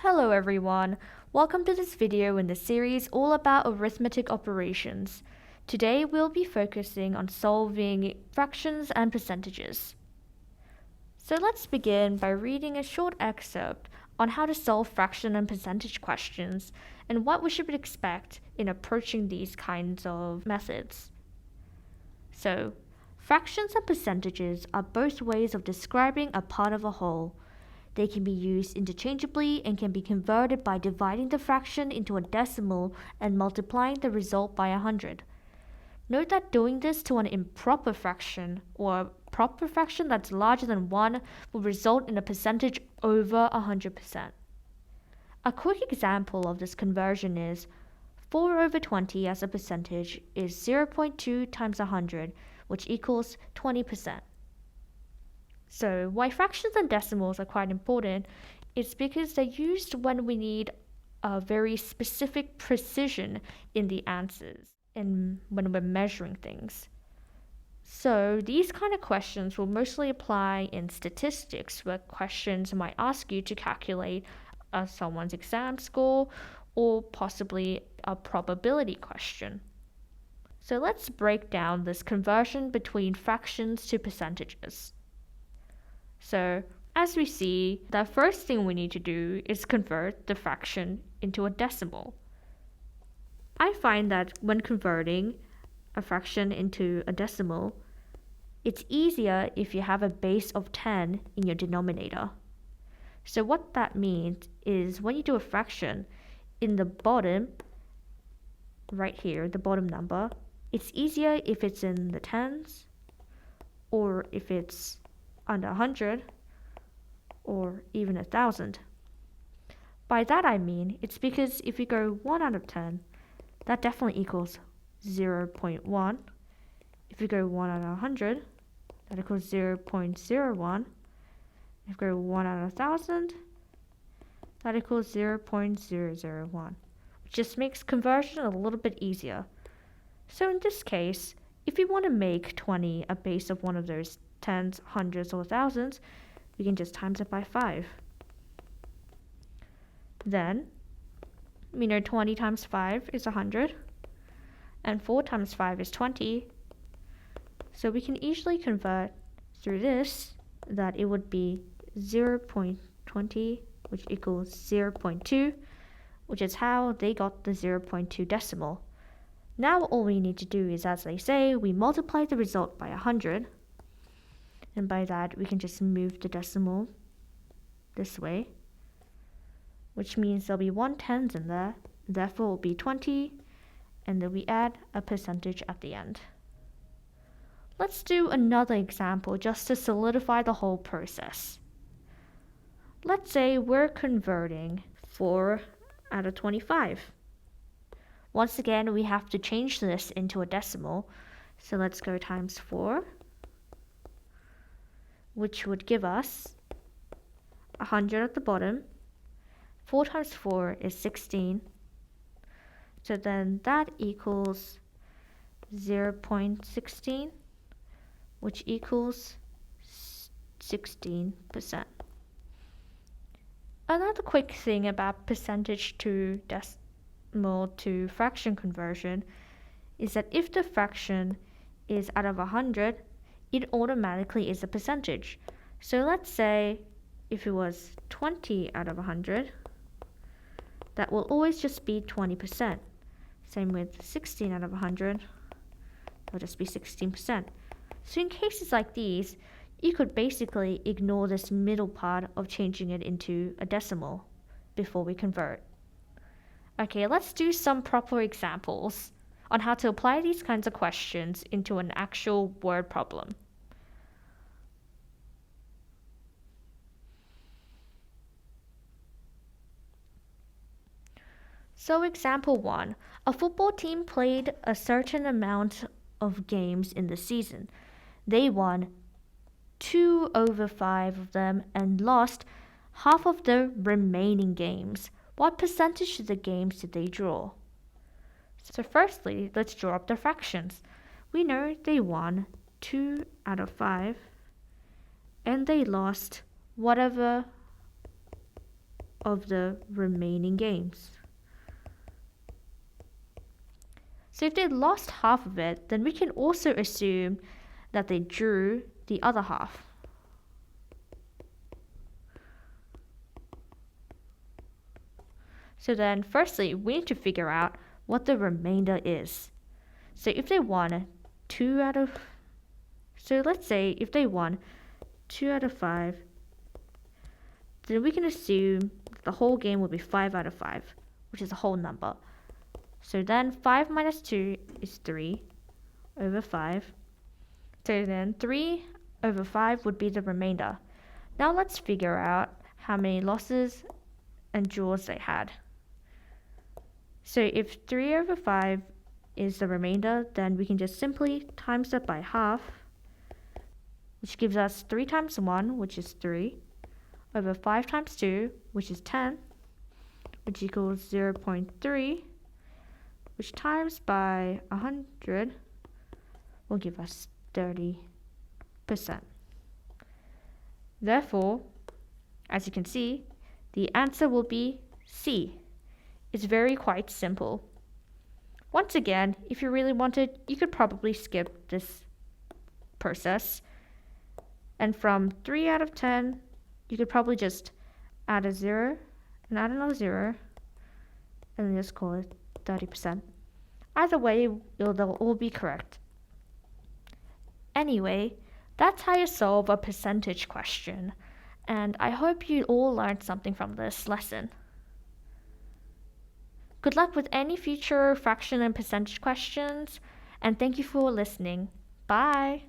Hello everyone, welcome to this video in the series all about arithmetic operations. Today we'll be focusing on solving fractions and percentages. So let's begin by reading a short excerpt on how to solve fraction and percentage questions and what we should expect in approaching these kinds of methods. So, fractions and percentages are both ways of describing a part of a whole. They can be used interchangeably and can be converted by dividing the fraction into a decimal and multiplying the result by 100. Note that doing this to an improper fraction or a proper fraction that's larger than 1 will result in a percentage over 100%. A quick example of this conversion is 4 over 20 as a percentage is 0.2 times 100, which equals 20%. So why fractions and decimals are quite important is because they're used when we need a very specific precision in the answers and when we're measuring things. So these kind of questions will mostly apply in statistics, where questions might ask you to calculate someone's exam score or possibly a probability question. So let's break down this conversion between fractions to percentages. So, as we see, the first thing we need to do is convert the fraction into a decimal. I find that when converting a fraction into a decimal, it's easier if you have a base of 10 in your denominator. So what that means is when you do a fraction, in the bottom, right here, the bottom number, it's easier if it's in the tens, or if it's under 100, or even 1,000. By that I mean, it's because if you go 1 out of 10, that definitely equals 0.1. If you go 1 out of 100, that equals 0.01. If you go 1 out of 1,000, that equals 0.001, which just makes conversion a little bit easier. So in this case, if you want to make 20 a base of one of those tens, hundreds, or thousands, we can just times it by 5. Then, we know 20 times 5 is 100, and 4 times 5 is 20. So we can easily convert through this that it would be 0.20, which equals 0.2, which is how they got the 0.2 decimal. Now all we need to do is, as they say, we multiply the result by 100. And by that, we can just move the decimal this way, which means there'll be 1/10 in there, therefore it will be 20, and then we add a percentage at the end. Let's do another example just to solidify the whole process. Let's say we're converting 4 out of 25. Once again, we have to change this into a decimal, so let's go times 4. Which would give us 100 at the bottom. 4 times 4 is 16. So then that equals 0.16, which equals 16%. Another quick thing about percentage to decimal to fraction conversion is that if the fraction is out of 100, it automatically is a percentage. So let's say if it was 20 out of 100, that will always just be 20%. Same with 16 out of 100, it'll just be 16%. So in cases like these, you could basically ignore this middle part of changing it into a decimal before we convert. Okay, let's do some proper examples on how to apply these kinds of questions into an actual word problem. So example 1, a football team played a certain amount of games in the season. They won 2 over 5 of them and lost half of the remaining games. What percentage of the games did they draw? So firstly, let's draw up the fractions. We know they won 2 out of 5 and they lost whatever of the remaining games. So if they lost half of it, then we can also assume that they drew the other half. So then firstly, we need to figure out what the remainder is. So if they won 2 out of... So let's say if they won 2 out of 5, then we can assume the whole game will be 5 out of 5, which is a whole number. So then 5 minus 2 is 3 over 5. So then 3 over 5 would be the remainder. Now let's figure out how many losses and draws they had. So if 3 over 5 is the remainder, then we can just simply times that by half, which gives us 3 times 1, which is 3, over 5 times 2, which is 10, which equals 0.3, which times by 100 will give us 30%. Therefore, as you can see, the answer will be C. It's very quite simple. Once again, if you really wanted, you could probably skip this process. And from 3 out of 10, you could probably just add a 0 and add another 0 and then just call it 30%. Either way, they'll all be correct. Anyway, that's how you solve a percentage question. And I hope you all learned something from this lesson. Good luck with any future fraction and percentage questions, and thank you for listening. Bye!